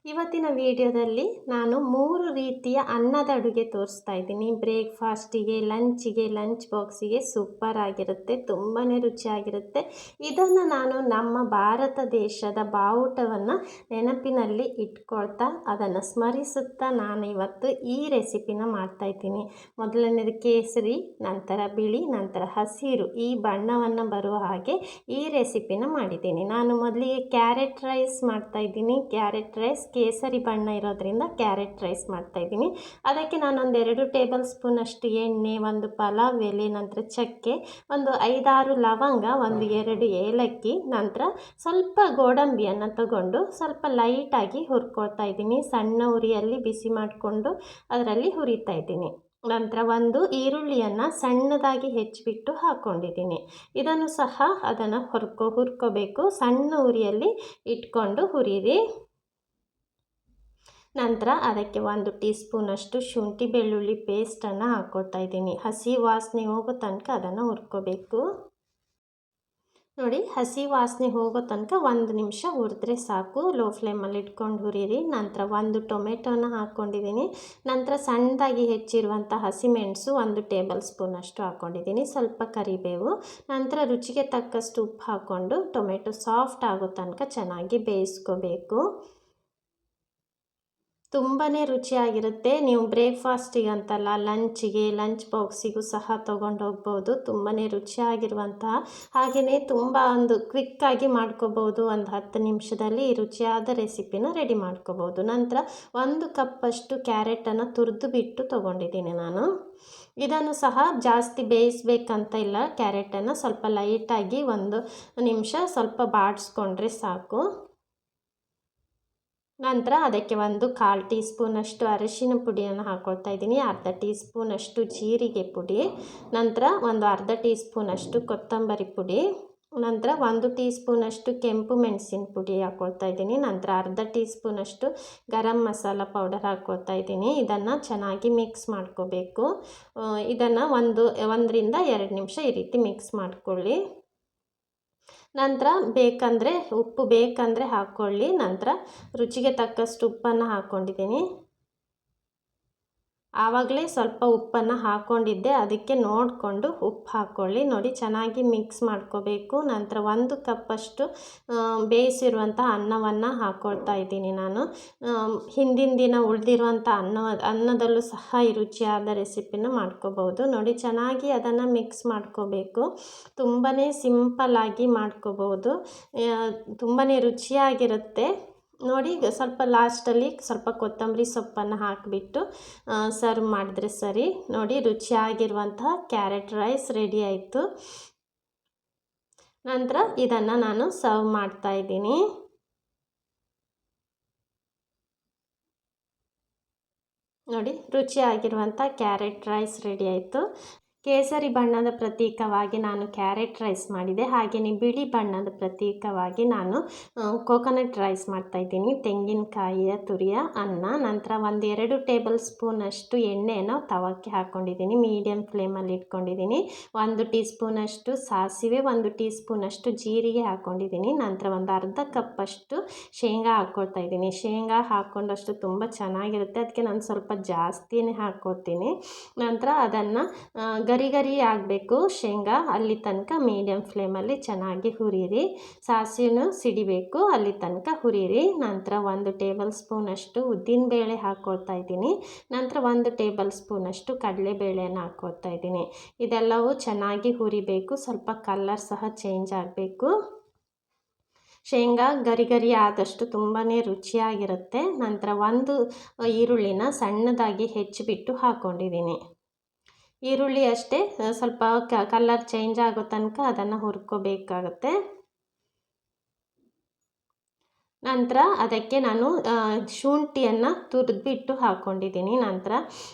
ಇವತ್ತಿನ ವಿಡಿಯೋದಲ್ಲಿ ನಾನು 3 ರೀತಿಯ ಅನ್ನದ ಅಡುಗೆ ತೋರಿಸ್ತಾ ಇದ್ದೀನಿ. ಬ್ರೇಕ್ಫಾಸ್ಟಿಗೆ, ಲಂಚಿಗೆ, ಲಂಚ್ ಬಾಕ್ಸಿಗೆ ಸೂಪರ್ ಆಗಿರುತ್ತೆ. ತುಂಬಾ ರುಚಿಯಾಗಿರುತ್ತೆ. ಇದನ್ನು ನಾನು ನಮ್ಮ ಭಾರತ ದೇಶದ ಬಾವುಟವನ್ನು ನೆನಪಿನಲ್ಲಿ ಇಟ್ಕೊಳ್ತಾ ಅದನ್ನು ಸ್ಮರಿಸುತ್ತಾ ನಾನು ಇವತ್ತು ಈ ರೆಸಿಪಿನ ಮಾಡ್ತಾಯಿದ್ದೀನಿ. ಮೊದಲನೇದು ಕೇಸರಿ, ನಂತರ ಬಿಳಿ, ನಂತರ ಹಸಿರು ಈ ಬಣ್ಣವನ್ನು ಬರುವ ಹಾಗೆ ಈ ರೆಸಿಪಿನ ಮಾಡಿದ್ದೀನಿ. ನಾನು ಮೊದಲಿಗೆ ಕ್ಯಾರೆಟ್ ರೈಸ್ ಮಾಡ್ತಾಯಿದ್ದೀನಿ. ಕ್ಯಾರೆಟ್ ರೈಸ್ ಕೇಸರಿ ಬಣ್ಣ ಇರೋದ್ರಿಂದ ಕ್ಯಾರೆಟ್ ರೈಸ್ ಮಾಡ್ತಾಯಿದ್ದೀನಿ. ಅದಕ್ಕೆ ನಾನೊಂದು 2 ಟೇಬಲ್ ಸ್ಪೂನಷ್ಟು ಎಣ್ಣೆ, ಒಂದು ಪಲಾವ್ ಎಲೆ, ನಂತರ ಚಕ್ಕೆ, ಒಂದು 5-6 ಲವಂಗ, ಒಂದು 2 ಏಲಕ್ಕಿ, ನಂತರ ಸ್ವಲ್ಪ ಗೋಡಂಬಿಯನ್ನು ತಗೊಂಡು ಸ್ವಲ್ಪ ಲೈಟಾಗಿ ಹುರ್ಕೊಳ್ತಾ ಇದ್ದೀನಿ. ಸಣ್ಣ ಉರಿಯಲ್ಲಿ ಬಿಸಿ ಮಾಡಿಕೊಂಡು ಅದರಲ್ಲಿ ಹುರಿತಾ ಇದ್ದೀನಿ. ನಂತರ ಒಂದು ಈರುಳ್ಳಿಯನ್ನು ಸಣ್ಣದಾಗಿ ಹೆಚ್ಚಿಬಿಟ್ಟು ಹಾಕ್ಕೊಂಡಿದ್ದೀನಿ. ಇದನ್ನು ಸಹ ಅದನ್ನು ಹುರ್ಕೋಬೇಕು. ಸಣ್ಣ ಉರಿಯಲ್ಲಿ ಇಟ್ಕೊಂಡು ಹುರಿರಿ. ನಂತರ ಅದಕ್ಕೆ 1 ಟೀ ಸ್ಪೂನಷ್ಟು ಶುಂಠಿ ಬೆಳ್ಳುಳ್ಳಿ ಪೇಸ್ಟನ್ನು ಹಾಕ್ಕೊಳ್ತಾ ಇದ್ದೀನಿ. ಹಸಿ ವಾಸನೆ ಹೋಗೋ ತನಕ ಅದನ್ನು ಹುರ್ಕೋಬೇಕು. ನೋಡಿ, ಹಸಿ ವಾಸನೆ ಹೋಗೋ ತನಕ 1 ನಿಮಿಷ ಹುರಿದ್ರೆ ಸಾಕು. ಲೋ ಫ್ಲೇಮಲ್ಲಿ ಇಟ್ಕೊಂಡು ಹುರಿರಿ. ನಂತರ 1 ಟೊಮೆಟೊನ ಹಾಕ್ಕೊಂಡಿದ್ದೀನಿ. ನಂತರ ಸಣ್ಣದಾಗಿ ಹೆಚ್ಚಿರುವಂಥ ಹಸಿಮೆಣಸು 1 ಟೇಬಲ್ ಸ್ಪೂನಷ್ಟು ಹಾಕ್ಕೊಂಡಿದ್ದೀನಿ. ಸ್ವಲ್ಪ ಕರಿಬೇವು, ನಂತರ ರುಚಿಗೆ ತಕ್ಕಷ್ಟು ಉಪ್ಪು ಹಾಕ್ಕೊಂಡು ಟೊಮೆಟೊ ಸಾಫ್ಟ್ ಆಗೋ ತನಕ ಚೆನ್ನಾಗಿ ಬೇಯಿಸ್ಕೋಬೇಕು. ತುಂಬಾ ರುಚಿಯಾಗಿರುತ್ತೆ. ನೀವು ಬ್ರೇಕ್ಫಾಸ್ಟಿಗೆ ಅಂತಲ್ಲ, ಲಂಚಿಗೆ, ಲಂಚ್ ಬಾಕ್ಸಿಗೂ ಸಹ ತೊಗೊಂಡು ಹೋಗ್ಬೋದು. ತುಂಬಾ ರುಚಿಯಾಗಿರುವಂತಹ, ಹಾಗೆಯೇ ತುಂಬ ಒಂದು ಕ್ವಿಕ್ಕಾಗಿ ಮಾಡ್ಕೋಬೋದು. ಒಂದು 10 ನಿಮಿಷದಲ್ಲಿ ಈ ರುಚಿಯಾದ ರೆಸಿಪಿನ ರೆಡಿ ಮಾಡ್ಕೋಬೋದು. ನಂತರ 1 ಕಪ್ಪಷ್ಟು ಕ್ಯಾರೆಟನ್ನು ತುರಿದು ಬಿಟ್ಟು ತೊಗೊಂಡಿದ್ದೀನಿ ನಾನು. ಇದನ್ನು ಸಹ ಜಾಸ್ತಿ ಬೇಯಿಸ್ಬೇಕಂತ ಇಲ್ಲ. ಕ್ಯಾರೆಟನ್ನು ಸ್ವಲ್ಪ ಲೈಟಾಗಿ 1 ನಿಮಿಷ ಸ್ವಲ್ಪ ಬಾಡಿಸ್ಕೊಂಡ್ರೆ ಸಾಕು. ನಂತರ ಅದಕ್ಕೆ 1/4 ಟೀ ಸ್ಪೂನಷ್ಟು ಅರಿಶಿನ ಪುಡಿಯನ್ನು ಹಾಕ್ಕೊಳ್ತಾ ಇದ್ದೀನಿ. ಅರ್ಧ ಟೀ ಸ್ಪೂನಷ್ಟು ಜೀರಿಗೆ ಪುಡಿ, ನಂತರ ಒಂದು ಅರ್ಧ ಟೀ ಸ್ಪೂನಷ್ಟು ಕೊತ್ತಂಬರಿ ಪುಡಿ, ನಂತರ 1 ಟೀ ಸ್ಪೂನಷ್ಟು ಕೆಂಪು ಮೆಣಸಿನ ಪುಡಿ ಹಾಕ್ಕೊಳ್ತಾ ಇದ್ದೀನಿ. ನಂತರ ಅರ್ಧ ಟೀ ಸ್ಪೂನಷ್ಟು ಗರಂ ಮಸಾಲ ಪೌಡರ್ ಹಾಕ್ಕೊಳ್ತಾ ಇದ್ದೀನಿ. ಇದನ್ನು ಚೆನ್ನಾಗಿ ಮಿಕ್ಸ್ ಮಾಡ್ಕೋಬೇಕು. ಇದನ್ನು 1ರಿಂದ 2 ನಿಮಿಷ ಈ ರೀತಿ ಮಿಕ್ಸ್ ಮಾಡ್ಕೊಳ್ಳಿ. ನಂತರ ಉಪ್ಪು ಬೇಕಂದರೆ ಹಾಕ್ಕೊಳ್ಳಿ. ನಂತರ ರುಚಿಗೆ ತಕ್ಕಷ್ಟು ಉಪ್ಪನ್ನು ಹಾಕ್ಕೊಂಡಿದ್ದೀನಿ. ಆವಾಗಲೇ ಸ್ವಲ್ಪ ಉಪ್ಪನ್ನು ಹಾಕ್ಕೊಂಡಿದ್ದೆ, ಅದಕ್ಕೆ ನೋಡಿಕೊಂಡು ಉಪ್ಪು ಹಾಕ್ಕೊಳ್ಳಿ. ನೋಡಿ, ಚೆನ್ನಾಗಿ ಮಿಕ್ಸ್ ಮಾಡ್ಕೋಬೇಕು. ನಂತರ 1 ಕಪ್ಪಷ್ಟು ಬೇಯಿಸಿರುವಂಥ ಅನ್ನವನ್ನು ಹಾಕ್ಕೊಳ್ತಾ ಇದ್ದೀನಿ ನಾನು. ಹಿಂದಿನ ದಿನ ಉಳಿದಿರುವಂಥ ಅನ್ನದಲ್ಲೂ ಸಹ ಈ ರುಚಿಯಾದ ರೆಸಿಪಿನ ಮಾಡ್ಕೋಬೋದು. ನೋಡಿ, ಚೆನ್ನಾಗಿ ಅದನ್ನು ಮಿಕ್ಸ್ ಮಾಡ್ಕೋಬೇಕು. ತುಂಬಾ ಸಿಂಪಲ್ಲಾಗಿ ಮಾಡ್ಕೋಬೋದು. ತುಂಬಾ ರುಚಿಯಾಗಿರುತ್ತೆ. ನೋಡಿ, ಸ್ವಲ್ಪ ಲಾಸ್ಟಲ್ಲಿ ಸ್ವಲ್ಪ ಕೊತ್ತಂಬರಿ ಸೊಪ್ಪನ್ನು ಹಾಕಿಬಿಟ್ಟು ಸರ್ವ್ ಮಾಡಿದ್ರೆ ಸರಿ. ನೋಡಿ, ರುಚಿಯಾಗಿರುವಂತಹ ಕ್ಯಾರೆಟ್ ರೈಸ್ ರೆಡಿ ಆಯಿತು. ನಂತರ ಇದನ್ನು ನಾನು ಸರ್ವ್ ಮಾಡ್ತಾ ಇದ್ದೀನಿ. ನೋಡಿ, ರುಚಿಯಾಗಿರುವಂಥ ಕ್ಯಾರೆಟ್ ರೈಸ್ ರೆಡಿ ಆಯಿತು. ಕೇಸರಿ ಬಣ್ಣದ ಪ್ರತೀಕವಾಗಿ ನಾನು ಕ್ಯಾರೆಟ್ ರೈಸ್ ಮಾಡಿದೆ. ಹಾಗೆಯೇ ಬಿಳಿ ಬಣ್ಣದ ಪ್ರತೀಕವಾಗಿ ನಾನು ಕೋಕೋನಟ್ ರೈಸ್ ಮಾಡ್ತಾಯಿದ್ದೀನಿ. ತೆಂಗಿನಕಾಯಿಯ ತುರಿಯ ಅನ್ನ. ನಂತರ 1-2 ಟೇಬಲ್ ಸ್ಪೂನಷ್ಟು ಎಣ್ಣೆಯನ್ನು ತವಕ್ಕೆ ಹಾಕ್ಕೊಂಡಿದ್ದೀನಿ. ಮೀಡಿಯಮ್ ಫ್ಲೇಮಲ್ಲಿ ಇಟ್ಕೊಂಡಿದ್ದೀನಿ. 1 ಟೀ ಸ್ಪೂನಷ್ಟು ಸಾಸಿವೆ, 1 ಟೀ ಸ್ಪೂನಷ್ಟು ಜೀರಿಗೆ ಹಾಕ್ಕೊಂಡಿದ್ದೀನಿ. ನಂತರ ಒಂದು ಅರ್ಧ ಕಪ್ಪಷ್ಟು ಶೇಂಗಾ ಹಾಕ್ಕೊಳ್ತಾ ಇದ್ದೀನಿ. ಶೇಂಗಾ ಹಾಕ್ಕೊಂಡಷ್ಟು ತುಂಬ ಚೆನ್ನಾಗಿರುತ್ತೆ, ಅದಕ್ಕೆ ನಾನು ಸ್ವಲ್ಪ ಜಾಸ್ತಿನೇ ಹಾಕ್ಕೊಳ್ತೀನಿ. ನಂತರ ಅದನ್ನು ಗರಿ ಆಗಬೇಕು ಶೇಂಗಾ, ಅಲ್ಲಿ ತನಕ ಮೀಡಿಯಮ್ ಫ್ಲೇಮಲ್ಲಿ ಚೆನ್ನಾಗಿ ಹುರಿಯಿರಿ. ಸಾಸಿವೆನೂ ಸಿಡಿಬೇಕು, ಅಲ್ಲಿ ತನಕ ಹುರಿಯಿರಿ. ನಂತರ 1 ಟೇಬಲ್ ಸ್ಪೂನಷ್ಟು ಉದ್ದಿನಬೇಳೆ ಹಾಕ್ಕೊಳ್ತಾ ಇದ್ದೀನಿ. ನಂತರ 1 ಟೇಬಲ್ ಸ್ಪೂನಷ್ಟು ಕಡಲೆಬೇಳೆಯನ್ನು ಹಾಕ್ಕೊಳ್ತಾ ಇದ್ದೀನಿ. ಇದೆಲ್ಲವೂ ಚೆನ್ನಾಗಿ ಹುರಿಬೇಕು. ಸ್ವಲ್ಪ ಕಲರ್ ಸಹ ಚೇಂಜ್ ಆಗಬೇಕು. ಶೇಂಗಾ ಗರಿ ಆದಷ್ಟು ತುಂಬಾ ರುಚಿಯಾಗಿರುತ್ತೆ. ನಂತರ 1 ಈರುಳ್ಳಿನ ಸಣ್ಣದಾಗಿ ಹೆಚ್ಚಿಬಿಟ್ಟು ಹಾಕ್ಕೊಂಡಿದ್ದೀನಿ. ಈರುಳ್ಳಿ ಅಷ್ಟೇ ಸ್ವಲ್ಪ ಕಲರ್ ಚೇಂಜ್ ಆಗೋ ತನಕ ಅದನ್ನು ಹುರ್ಕೋಬೇಕಾಗತ್ತೆ. ನಂತರ ಅದಕ್ಕೆ ನಾನು ಶುಂಠಿಯನ್ನು ತುರಿದ್ಬಿಟ್ಟು ಹಾಕ್ಕೊಂಡಿದ್ದೀನಿ. ನಂತರ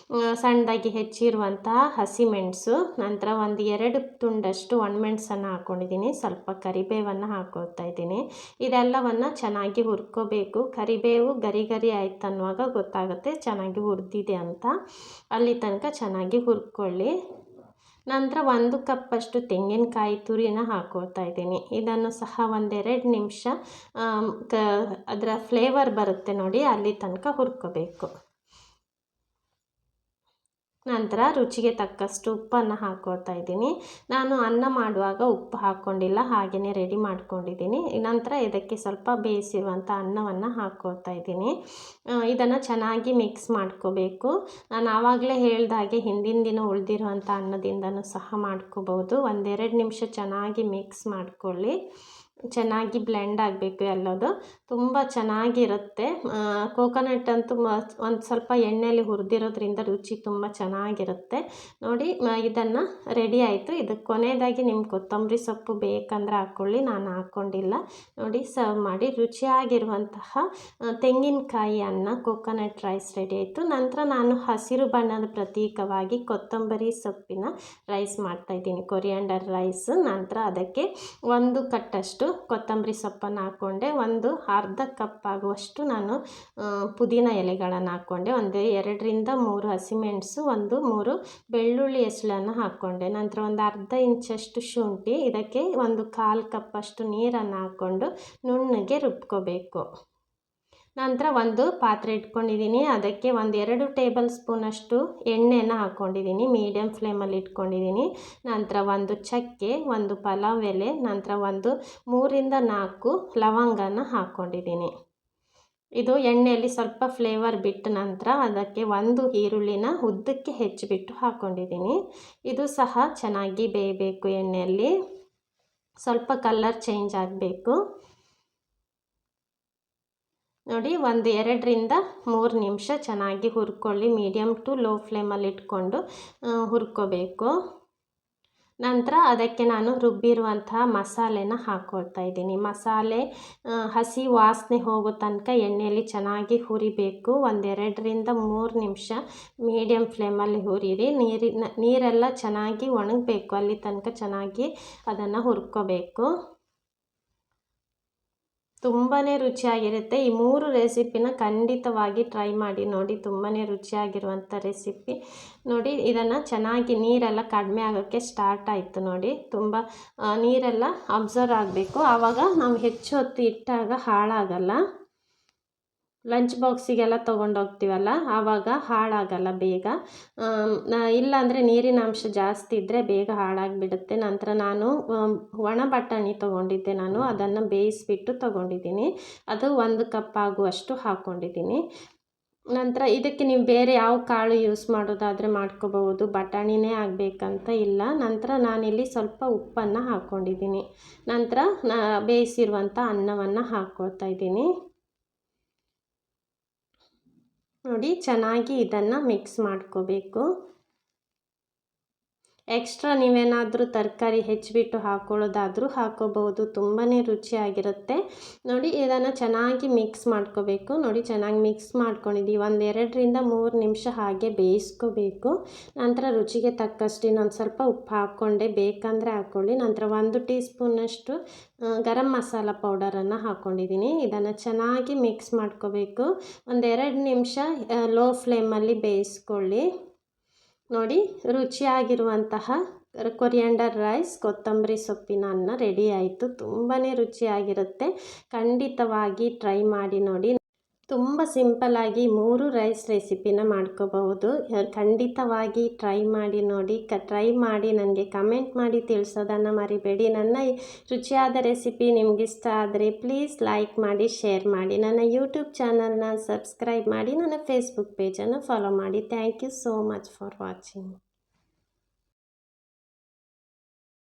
ಸಣ್ಣದಾಗಿ ಹೆಚ್ಚಿರುವಂತಹ ಹಸಿಮೆಣಸು, ನಂತರ 1-2 ತುಂಡಷ್ಟು ಒಣಮೆಣಸನ್ನು ಹಾಕ್ಕೊಂಡಿದ್ದೀನಿ. ಸ್ವಲ್ಪ ಕರಿಬೇವನ್ನು ಹಾಕ್ಕೊಳ್ತಾ ಇದ್ದೀನಿ. ಇದೆಲ್ಲವನ್ನು ಚೆನ್ನಾಗಿ ಹುರ್ಕೋಬೇಕು. ಕರಿಬೇವು ಗರಿ ಆಯ್ತು ಅನ್ನುವಾಗ ಗೊತ್ತಾಗುತ್ತೆ ಚೆನ್ನಾಗಿ ಹುರಿದಿದೆ ಅಂತ. ಅಲ್ಲಿ ತನಕ ಚೆನ್ನಾಗಿ ಹುರ್ಕೊಳ್ಳಿ. ನಂತರ 1 ಕಪ್ಪಷ್ಟು ತೆಂಗಿನಕಾಯಿ ತುರಿನ ಹಾಕ್ಕೊಳ್ತಾ ಇದ್ದೀನಿ. ಇದನ್ನು ಸಹ 1-2 ನಿಮಿಷ ಅದರ ಫ್ಲೇವರ್ ಬರುತ್ತೆ ನೋಡಿ, ಅಲ್ಲಿ ತನಕ ಹುರ್ಕೋಬೇಕು. ನಂತರ ರುಚಿಗೆ ತಕ್ಕಷ್ಟು ಉಪ್ಪನ್ನು ಹಾಕ್ಕೊಳ್ತಾ ಇದ್ದೀನಿ. ನಾನು ಅನ್ನ ಮಾಡುವಾಗ ಉಪ್ಪು ಹಾಕ್ಕೊಂಡಿಲ್ಲ, ಹಾಗೆಯೇ ರೆಡಿ ಮಾಡ್ಕೊಂಡಿದ್ದೀನಿ. ನಂತರ ಇದಕ್ಕೆ ಸ್ವಲ್ಪ ಬೇಯಿಸಿರುವಂಥ ಅನ್ನವನ್ನು ಹಾಕ್ಕೊಳ್ತಾ ಇದ್ದೀನಿ. ಇದನ್ನು ಚೆನ್ನಾಗಿ ಮಿಕ್ಸ್ ಮಾಡ್ಕೋಬೇಕು. ನಾನು ಆವಾಗಲೇ ಹೇಳ್ದಾಗೆ ಹಿಂದಿನ ದಿನ ಉಳಿದಿರುವಂಥ ಅನ್ನದಿಂದನೂ ಸಹ ಮಾಡ್ಕೋಬೋದು. 1-2 ನಿಮಿಷ ಚೆನ್ನಾಗಿ ಮಿಕ್ಸ್ ಮಾಡ್ಕೊಳ್ಳಿ. ಚೆನ್ನಾಗಿ ಬ್ಲೆಂಡ್ ಆಗಬೇಕು ಎಲ್ಲದು, ತುಂಬ ಚೆನ್ನಾಗಿರುತ್ತೆ. ಕೋಕೋನಟ್ ಅಂತೂ ಒಂದು ಸ್ವಲ್ಪ ಎಣ್ಣೆಯಲ್ಲಿ ಹುರಿದಿರೋದ್ರಿಂದ ರುಚಿ ತುಂಬ ಚೆನ್ನಾಗಿರುತ್ತೆ ನೋಡಿ. ಇದನ್ನು ರೆಡಿ ಆಯಿತು. ಇದಕ್ಕೆ ಕೊನೆಯದಾಗಿ ನಿಮ್ಗೆ ಕೊತ್ತಂಬರಿ ಸೊಪ್ಪು ಬೇಕಂದ್ರೆ ಹಾಕ್ಕೊಳ್ಳಿ, ನಾನು ಹಾಕ್ಕೊಂಡಿಲ್ಲ ನೋಡಿ. ಸರ್ವ್ ಮಾಡಿ ರುಚಿಯಾಗಿರುವಂತಹ ತೆಂಗಿನಕಾಯಿ ಅನ್ನ ಕೋಕೋನಟ್ ರೈಸ್ ರೆಡಿ ಆಯಿತು. ನಂತರ ನಾನು ಹಸಿರು ಬಣ್ಣದ ಪ್ರತೀಕವಾಗಿ ಕೊತ್ತಂಬರಿ ಸೊಪ್ಪಿನ ರೈಸ್ ಮಾಡ್ತಾಯಿದ್ದೀನಿ, ಕೊರಿಯಾಂಡರ್ ರೈಸ್. ನಂತರ ಅದಕ್ಕೆ 1 ಕಟ್ಟಷ್ಟು ಕೊತ್ತಂಬರಿ ಸೊಪ್ಪನ್ನು ಹಾಕ್ಕೊಂಡೆ. ಅರ್ಧ ಕಪ್ ಆಗುವಷ್ಟು ನಾನು ಪುದೀನ ಎಲೆಗಳನ್ನು ಹಾಕ್ಕೊಂಡೆ. 2-3 ಹಸಿಮೆಣಸು, 3 ಬೆಳ್ಳುಳ್ಳಿ ಎಸಳನ್ನು ಹಾಕ್ಕೊಂಡೆ. ನಂತರ ಅರ್ಧ ಇಂಚಷ್ಟು ಶುಂಠಿ, ಇದಕ್ಕೆ 1/4 ಕಪ್ಪಷ್ಟು ನೀರನ್ನು ಹಾಕ್ಕೊಂಡು ನುಣ್ಣಗೆ ರುಬ್ಕೋಬೇಕು. ನಂತರ ಒಂದು ಪಾತ್ರೆ ಇಟ್ಕೊಂಡಿದ್ದೀನಿ. ಅದಕ್ಕೆ 2 ಟೇಬಲ್ ಸ್ಪೂನಷ್ಟು ಎಣ್ಣೆನ ಹಾಕ್ಕೊಂಡಿದ್ದೀನಿ, ಮೀಡಿಯಮ್ ಫ್ಲೇಮಲ್ಲಿ ಇಟ್ಕೊಂಡಿದ್ದೀನಿ. ನಂತರ 1 ಚಕ್ಕೆ, 1 ಪಲಾವ್ ಎಲೆ, ನಂತರ 3-4 ಲವಂಗನ ಹಾಕ್ಕೊಂಡಿದ್ದೀನಿ. ಇದು ಎಣ್ಣೆಯಲ್ಲಿ ಸ್ವಲ್ಪ ಫ್ಲೇವರ್ ಬಿಟ್ಟ ನಂತರ ಅದಕ್ಕೆ 1 ಈರುಳ್ಳಿನ ಉದ್ದಕ್ಕೆ ಹೆಚ್ಚಿಬಿಟ್ಟು ಹಾಕ್ಕೊಂಡಿದ್ದೀನಿ. ಇದು ಸಹ ಚೆನ್ನಾಗಿ ಬೇಯಬೇಕು ಎಣ್ಣೆಯಲ್ಲಿ, ಸ್ವಲ್ಪ ಕಲರ್ ಚೇಂಜ್ ಆಗಬೇಕು ನೋಡಿ. 2-3 ನಿಮಿಷ ಚೆನ್ನಾಗಿ ಹುರ್ಕೊಳ್ಳಿ. ಮೀಡಿಯಮ್ ಟು ಲೋ ಫ್ಲೇಮಲ್ಲಿ ಇಟ್ಕೊಂಡು ಹುರ್ಕೋಬೇಕು. ನಂತರ ಅದಕ್ಕೆ ನಾನು ರುಬ್ಬಿರುವಂತಹ ಮಸಾಲೆನ ಹಾಕ್ಕೊಳ್ತಾ ಇದ್ದೀನಿ. ಮಸಾಲೆ ಹಸಿ ವಾಸನೆ ಹೋಗೋ ತನಕ ಎಣ್ಣೆಯಲ್ಲಿ ಚೆನ್ನಾಗಿ ಹುರಿಬೇಕು. 2-3 ನಿಮಿಷ ಮೀಡಿಯಮ್ ಫ್ಲೇಮಲ್ಲಿ ಹುರಿರಿ. ನೀರೆಲ್ಲ ಚೆನ್ನಾಗಿ ಒಣಗಬೇಕು, ಅಲ್ಲಿ ತನಕ ಚೆನ್ನಾಗಿ ಅದನ್ನು ಹುರ್ಕೋಬೇಕು. ತುಂಬಾ ರುಚಿಯಾಗಿರುತ್ತೆ. ಈ 3 ರೆಸಿಪಿನ ಖಂಡಿತವಾಗಿ ಟ್ರೈ ಮಾಡಿ ನೋಡಿ, ತುಂಬಾ ರುಚಿಯಾಗಿರುವಂಥ ರೆಸಿಪಿ ನೋಡಿ. ಇದನ್ನು ಚೆನ್ನಾಗಿ ನೀರೆಲ್ಲ ಕಡಿಮೆ ಆಗೋಕ್ಕೆ ಸ್ಟಾರ್ಟ್ ಆಯಿತು ನೋಡಿ. ತುಂಬ ನೀರೆಲ್ಲ ಅಬ್ಸರ್ವ್ ಆಗಬೇಕು, ಆವಾಗ ನಾವು ಹೆಚ್ಚು ಹೊತ್ತು ಇಟ್ಟಾಗ ಹಾಳಾಗಲ್ಲ. ಲಂಚ್ ಬಾಕ್ಸಿಗೆಲ್ಲ ತೊಗೊಂಡೋಗ್ತೀವಲ್ಲ, ಆವಾಗ ಹಾಳಾಗಲ್ಲ ಬೇಗ. ಇಲ್ಲಾಂದರೆ ನೀರಿನ ಅಂಶ ಜಾಸ್ತಿ ಇದ್ದರೆ ಬೇಗ ಹಾಳಾಗಿಬಿಡುತ್ತೆ. ನಂತರ ನಾನು ಒಣ ಬಟಾಣಿ ತೊಗೊಂಡಿದ್ದೆ, ನಾನು ಅದನ್ನು ಬೇಯಿಸಿಬಿಟ್ಟು ತೊಗೊಂಡಿದ್ದೀನಿ. ಅದು 1 ಕಪ್ ಆಗುವಷ್ಟು ಹಾಕ್ಕೊಂಡಿದ್ದೀನಿ. ನಂತರ ಇದಕ್ಕೆ ನೀವು ಬೇರೆ ಯಾವ ಕಾಳು ಯೂಸ್ ಮಾಡೋದಾದರೆ ಮಾಡ್ಕೋಬಹುದು, ಬಟಾಣಿನೇ ಆಗಬೇಕಂತ ಇಲ್ಲ. ನಂತರ ನಾನಿಲ್ಲಿ ಸ್ವಲ್ಪ ಉಪ್ಪನ್ನು ಹಾಕ್ಕೊಂಡಿದ್ದೀನಿ. ನಂತರ ಬೇಯಿಸಿರುವಂಥ ಅನ್ನವನ್ನು ಹಾಕ್ಕೊಳ್ತಾ ಇದ್ದೀನಿ ನೋಡಿ. ಚೆನ್ನಾಗಿ ಇದನ್ನು ಮಿಕ್ಸ್ ಮಾಡ್ಕೋಬೇಕು. ಎಕ್ಸ್ಟ್ರಾ ನೀವೇನಾದರೂ ತರಕಾರಿ ಹೆಚ್ಚಿಬಿಟ್ಟು ಹಾಕ್ಕೊಳ್ಳೋದಾದರೂ ಹಾಕ್ಕೋಬಹುದು, ತುಂಬಾ ರುಚಿಯಾಗಿರುತ್ತೆ ನೋಡಿ. ಇದನ್ನು ಚೆನ್ನಾಗಿ ಮಿಕ್ಸ್ ಮಾಡ್ಕೋಬೇಕು ನೋಡಿ. ಚೆನ್ನಾಗಿ ಮಿಕ್ಸ್ ಮಾಡ್ಕೊಂಡಿದ್ದೀವಿ. 2-3 ನಿಮಿಷ ಹಾಗೆ ಬೇಯಿಸ್ಕೋಬೇಕು. ನಂತರ ರುಚಿಗೆ ತಕ್ಕಷ್ಟು ಇನ್ನೊಂದು ಸ್ವಲ್ಪ ಉಪ್ಪು ಹಾಕ್ಕೊಂಡೆ, ಬೇಕಂದರೆ ಹಾಕ್ಕೊಳ್ಳಿ. ನಂತರ 1 ಟೀ ಸ್ಪೂನಷ್ಟು ಗರಂ ಮಸಾಲ ಪೌಡರನ್ನು ಹಾಕ್ಕೊಂಡಿದ್ದೀನಿ. ಇದನ್ನು ಚೆನ್ನಾಗಿ ಮಿಕ್ಸ್ ಮಾಡ್ಕೋಬೇಕು. 2 ನಿಮಿಷ ಲೋ ಫ್ಲೇಮಲ್ಲಿ ಬೇಯಿಸ್ಕೊಳ್ಳಿ ನೋಡಿ. ರುಚಿಯಾಗಿರುವಂತಹ ಕೊರಿಯಾಂಡರ್ ರೈಸ್ ಕೊತ್ತಂಬರಿ ಸೊಪ್ಪಿನ ಅನ್ನ ರೆಡಿ ಆಯಿತು. ತುಂಬಾ ರುಚಿಯಾಗಿರುತ್ತೆ, ಖಂಡಿತವಾಗಿ ಟ್ರೈ ಮಾಡಿ ನೋಡಿ. ತುಂಬ ಸಿಂಪಲ್ಲಾಗಿ 3 ರೈಸ್ ರೆಸಿಪಿನ ಮಾಡ್ಕೋಬಹುದು. ಖಂಡಿತವಾಗಿ ಟ್ರೈ ಮಾಡಿ ನೋಡಿ. ಟ್ರೈ ಮಾಡಿ ನನಗೆ ಕಮೆಂಟ್ ಮಾಡಿ ತಿಳಿಸೋದನ್ನು ಮರಿಬೇಡಿ. ನನ್ನ ರುಚಿಯಾದ ರೆಸಿಪಿ ನಿಮಗಿಷ್ಟ ಆದರೆ ಪ್ಲೀಸ್ ಲೈಕ್ ಮಾಡಿ, ಶೇರ್ ಮಾಡಿ. ನನ್ನ ಯೂಟ್ಯೂಬ್ ಚಾನಲ್ನ ಸಬ್ಸ್ಕ್ರೈಬ್ ಮಾಡಿ, ನನ್ನ ಫೇಸ್ಬುಕ್ ಪೇಜನ್ನು ಫಾಲೋ ಮಾಡಿ. Thank you so much for watching.